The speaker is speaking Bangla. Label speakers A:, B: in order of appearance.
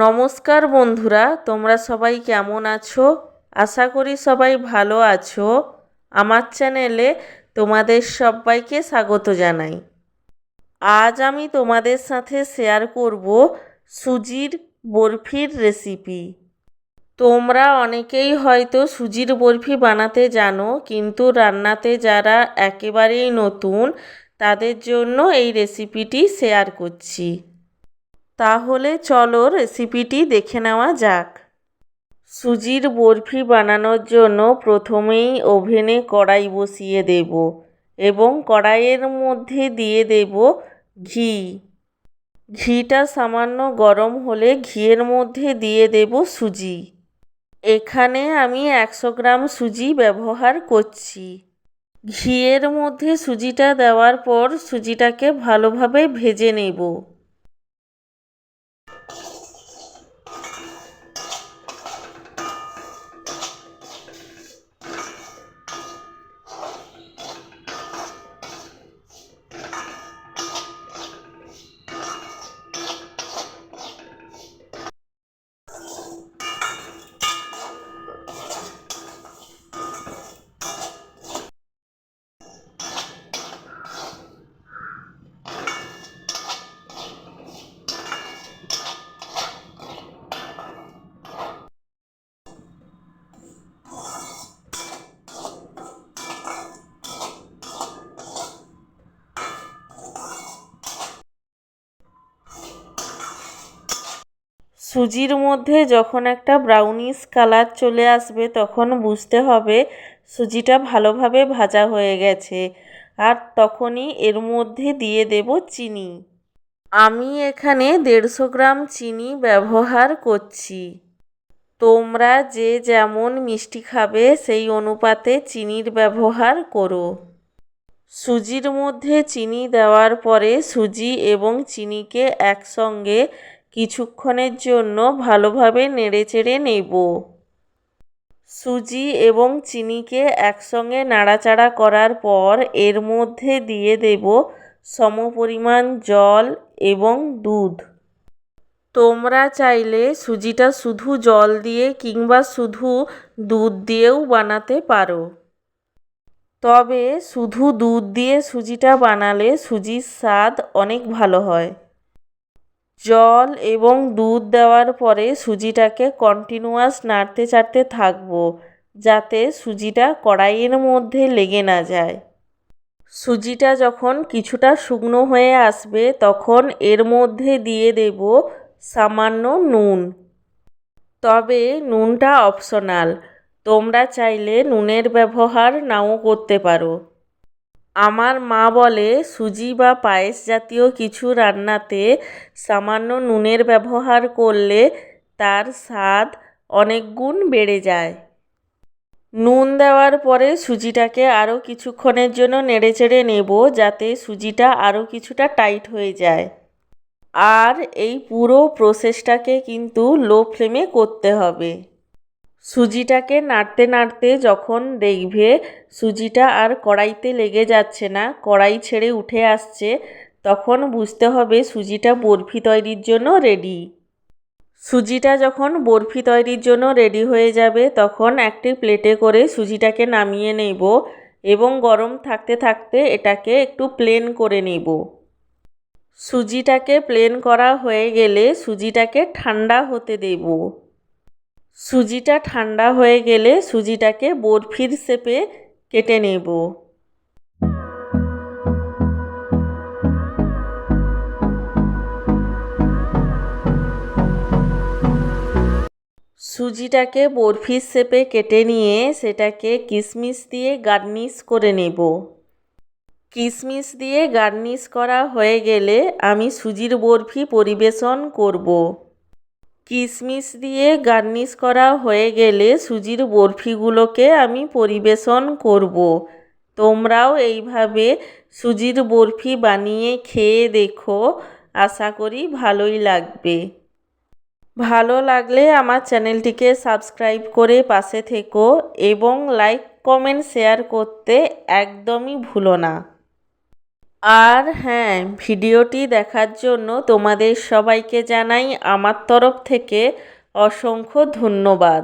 A: নমস্কার বন্ধুরা, তোমরা সবাই কেমন আছো? আশা করি সবাই ভালো আছো। আমার চ্যানেলে তোমাদের সবাইকে স্বাগত জানাই। আজ আমি তোমাদের সাথে শেয়ার করব সুজির বরফির রেসিপি। তোমরা অনেকেই হয়তো সুজির বরফি বানাতে জানো, কিন্তু রান্নাতে যারা একেবারেই নতুন তাদের জন্য এই রেসিপিটি শেয়ার করছি। তাহলে চলো রেসিপিটি দেখে নেওয়া যাক। সুজির বরফি বানানোর জন্য প্রথমেই ওভেনে কড়াই বসিয়ে দেব এবং কড়াইয়ের মধ্যে দিয়ে দেব ঘি। ঘিটা সামান্য গরম হলে ঘিয়ের মধ্যে দিয়ে দেব সুজি। এখানে আমি 100 গ্রাম সুজি ব্যবহার করছি। ঘিয়ের মধ্যে সুজিটা দেওয়ার পর সুজিটাকে ভালোভাবে ভেজে নেব। সুজির মধ্যে যখন একটা ব্রাউনিশ কালার চলে আসবে তখন বুঝতে হবে সুজিটা ভালোভাবে ভাজা হয়ে গেছে, আর তখনই এর মধ্যে দিয়ে দেব চিনি। আমি এখানে 150 গ্রাম চিনি ব্যবহার করছি। তোমরা যে যেমন মিষ্টি খাবে সেই অনুপাতে চিনির ব্যবহার করো। সুজির মধ্যে চিনি দেওয়ার পরে সুজি এবং চিনিকে একসঙ্গে কিছুক্ষণের জন্য ভালোভাবে নেড়েচেড়ে নেব। সুজি এবং চিনিকে একসঙ্গে নাড়াচাড়া করার পর এর মধ্যে দিয়ে দেব সমপরিমাণ জল এবং দুধ। তোমরা চাইলে সুজিটা শুধু জল দিয়ে কিংবা শুধু দুধ দিয়েও বানাতে পারো। তবে শুধু দুধ দিয়ে সুজিটা বানালে সুজির স্বাদ অনেক ভালো হয়। জল এবং দুধ দেওয়ার পরে সুজিটাকে কন্টিনিউয়াস নাড়তে চাড়তে থাকবো, যাতে সুজিটা কড়াইয়ের মধ্যে লেগে না যায়। সুজিটা যখন কিছুটা শুকনো হয়ে আসবে তখন এর মধ্যে দিয়ে দেব সামান্য নুন। তবে নুনটা অপশনাল, তোমরা চাইলে নুনের ব্যবহার নাও করতে পারো। আমার মা বলে সুজি বা পায়েস জাতীয় কিছু রান্নাতে সামান্য নুনের ব্যবহার করলে তার স্বাদ অনেক গুণ বেড়ে যায়। নুন দেওয়ার পরে সুজিটাকে আরও কিছুক্ষণের জন্য নেড়েচেড়ে নেব, যাতে সুজিটা আরও কিছুটা টাইট হয়ে যায়। আর এই পুরো প্রসেসটাকে কিন্তু লো ফ্লেমে করতে হবে। সুজিটাকে নাড়তে নাড়তে যখন দেখবে সুজিটা আর কড়াইতে লেগে যাচ্ছে না, কড়াই ছেড়ে উঠে আসছে, তখন বুঝতে হবে সুজিটা বরফি তৈরির জন্য রেডি। সুজিটা যখন বরফি তৈরির জন্য রেডি হয়ে যাবে তখন একটি প্লেটে করে সুজিটাকে নামিয়ে নেব এবং গরম থাকতে থাকতে এটাকে একটু প্লেন করে নেব। সুজিটাকে প্লেন করা হয়ে গেলে সুজিটাকে ঠান্ডা হতে দেব। সুজিটা ঠান্ডা হয়ে গেলে সুজিটাকে বরফির শেপে কেটে নেব। সুজিটাকে বরফির শেপে কেটে নিয়ে সেটাকে কিশমিশ দিয়ে গার্নিশ করে নেব। কিশমিশ দিয়ে গার্নিশ করা হয়ে গেলে আমি সুজির বরফি পরিবেশন করব। কিশমিশ দিয়ে গার্নিশ করা হয়ে গেলে সুজির বরফিগুলোকে আমি পরিবেশন করব। তোমরাও এইভাবে সুজির বরফি বানিয়ে খেয়ে দেখো, আশা করি ভালোই লাগবে। ভালো লাগলে আমার চ্যানেলটিকে সাবস্ক্রাইব করে পাশে থেকো এবং লাইক কমেন্ট শেয়ার করতে একদমই ভুলো না। আর হ্যাঁ, ভিডিওটি দেখার জন্য তোমাদের সবাইকে জানাই আমার তরফ থেকে অসংখ্য ধন্যবাদ।